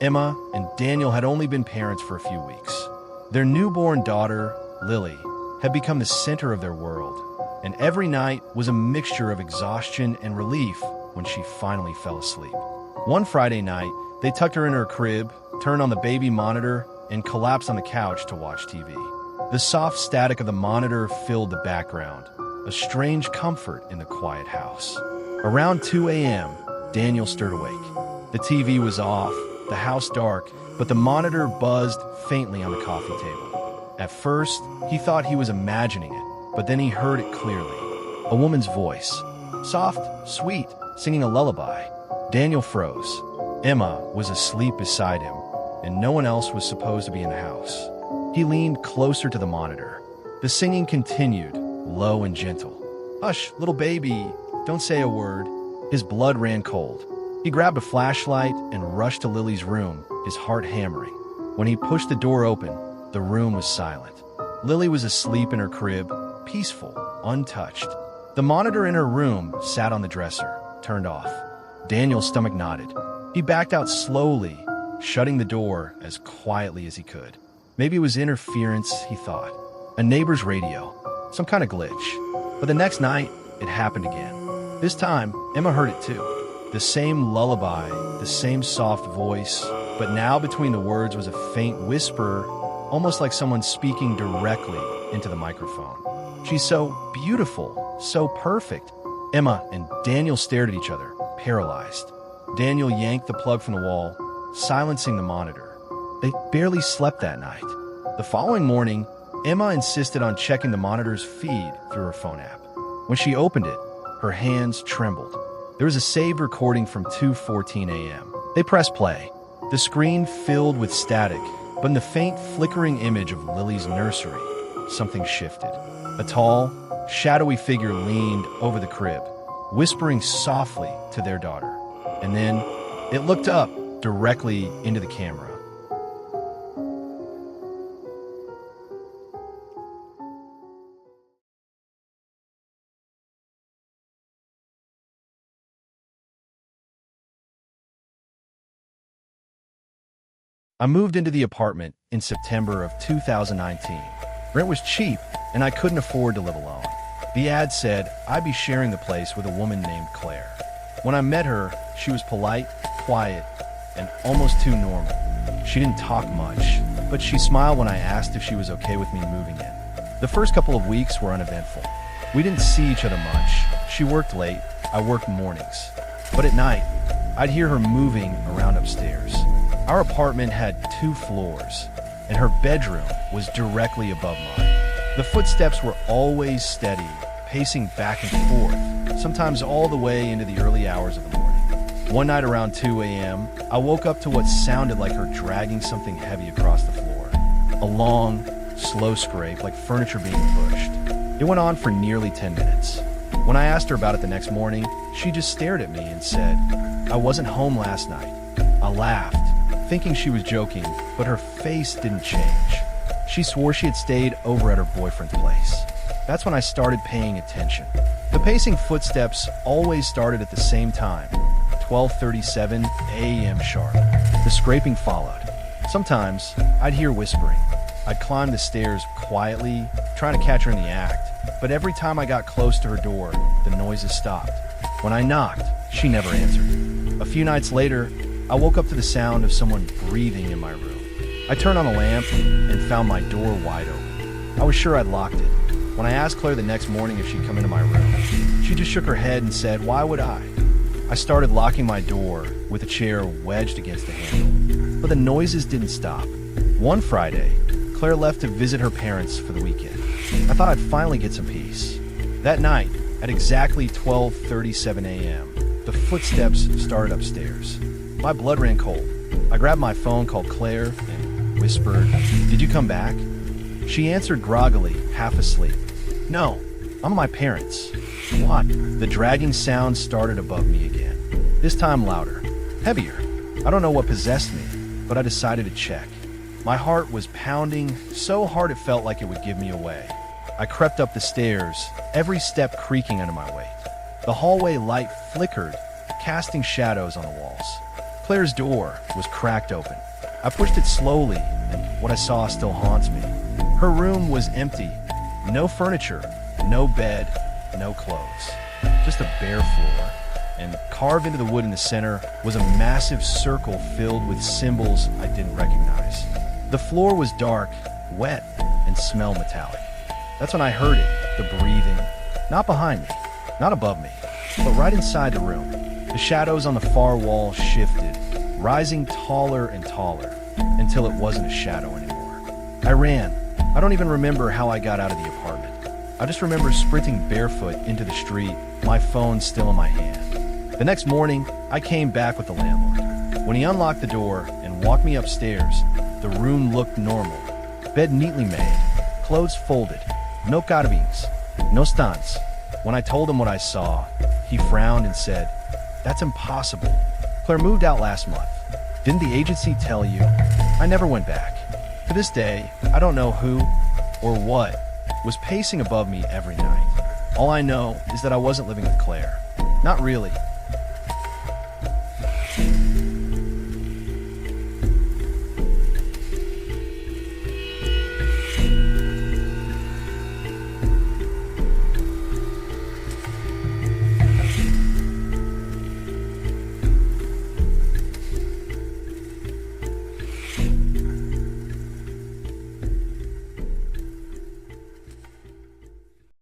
Emma and Daniel had only been parents for a few weeks. Their newborn daughter, Lily, had become the center of their world, and every night was a mixture of exhaustion and relief when she finally fell asleep. One Friday night, they tucked her in her crib, turned on the baby monitor, and collapsed on the couch to watch TV. The soft static of the monitor filled the background, a strange comfort in the quiet house. Around 2 a.m., Daniel stirred awake. The TV was off, the house dark, but the monitor buzzed faintly on the coffee table. At first, he thought he was imagining it, but then he heard it clearly. A woman's voice, soft, sweet, singing a lullaby. Daniel froze. Emma was asleep beside him, and no one else was supposed to be in the house. He leaned closer to the monitor. The singing continued, low and gentle. "Hush, little baby, don't say a word." His blood ran cold. He grabbed a flashlight and rushed to Lily's room, his heart hammering. When he pushed the door open, the room was silent. Lily was asleep in her crib, peaceful, untouched. The monitor in her room sat on the dresser, turned off. Daniel's stomach knotted. He backed out slowly, shutting the door as quietly as he could. Maybe it was interference, he thought. A neighbor's radio. Some kind of glitch. But the next night, it happened again. This time, Emma heard it too. The same lullaby, the same soft voice, but now between the words was a faint whisper, almost like someone speaking directly into the microphone. "She's so beautiful, so perfect." Emma and Daniel stared at each other, paralyzed. Daniel yanked the plug from the wall, silencing the monitor. They barely slept that night. The following morning, Emma insisted on checking the monitor's feed through her phone app. When she opened it, her hands trembled. There was a saved recording from 2:14 a.m. They pressed play. The screen filled with static, but in the faint flickering image of Lily's nursery, something shifted. A tall, shadowy figure leaned over the crib, whispering softly to their daughter. And then it looked up directly into the camera. I moved into the apartment in September of 2019. Rent was cheap, and I couldn't afford to live alone. The ad said I'd be sharing the place with a woman named Claire. When I met her, she was polite, quiet, and almost too normal. She didn't talk much, but she smiled when I asked if she was okay with me moving in. The first couple of weeks were uneventful. We didn't see each other much. She worked late, I worked mornings. But at night, I'd hear her moving around upstairs. Our apartment had 2 floors, and her bedroom was directly above mine. The footsteps were always steady, pacing back and forth, sometimes all the way into the early hours of the morning. One night around 2 a.m., I woke up to what sounded like her dragging something heavy across the floor. A long, slow scrape, like furniture being pushed. It went on for nearly 10 minutes. When I asked her about it the next morning, she just stared at me and said, "I wasn't home last night." I laughed, thinking she was joking, but her face didn't change. She swore she had stayed over at her boyfriend's place. That's when I started paying attention. The pacing footsteps always started at the same time, 12:37 a.m. sharp. The scraping followed. Sometimes I'd hear whispering. I'd climb the stairs quietly, trying to catch her in the act, but every time I got close to her door, the noises stopped. When I knocked, she never answered. A few nights later, I woke up to the sound of someone breathing in my room. I turned on the lamp and found my door wide open. I was sure I'd locked it. When I asked Claire the next morning if she'd come into my room, she just shook her head and said, "Why would I?" I started locking my door with a chair wedged against the handle, but the noises didn't stop. One Friday, Claire left to visit her parents for the weekend. I thought I'd finally get some peace. That night, at exactly 12:37 a.m., the footsteps started upstairs. My blood ran cold. I grabbed my phone, called Claire, and whispered, "Did you come back?" She answered groggily, half asleep. "No, I'm at my parents'." "What?" The dragging sound started above me again. This time louder, heavier. I don't know what possessed me, but I decided to check. My heart was pounding so hard it felt like it would give me away. I crept up the stairs, every step creaking under my weight. The hallway light flickered, casting shadows on the walls. Claire's door was cracked open. I pushed it slowly, and what I saw still haunts me. Her room was empty. No furniture, no bed, no clothes. Just a bare floor. And carved into the wood in the center was a massive circle filled with symbols I didn't recognize. The floor was dark, wet, and smelled metallic. That's when I heard it, the breathing. Not behind me, not above me, but right inside the room. The shadows on the far wall shifted, rising taller and taller, until it wasn't a shadow anymore. I ran. I don't even remember how I got out of the apartment. I just remember sprinting barefoot into the street, my phone still in my hand. The next morning, I came back with the landlord. When he unlocked the door and walked me upstairs, the room looked normal. Bed neatly made, clothes folded, no carvings, no stunts. When I told him what I saw, he frowned and said, "That's impossible. Claire moved out last month. Didn't the agency tell you?" I never went back. To this day, I don't know who or what was pacing above me every night. All I know is that I wasn't living with Claire. Not really.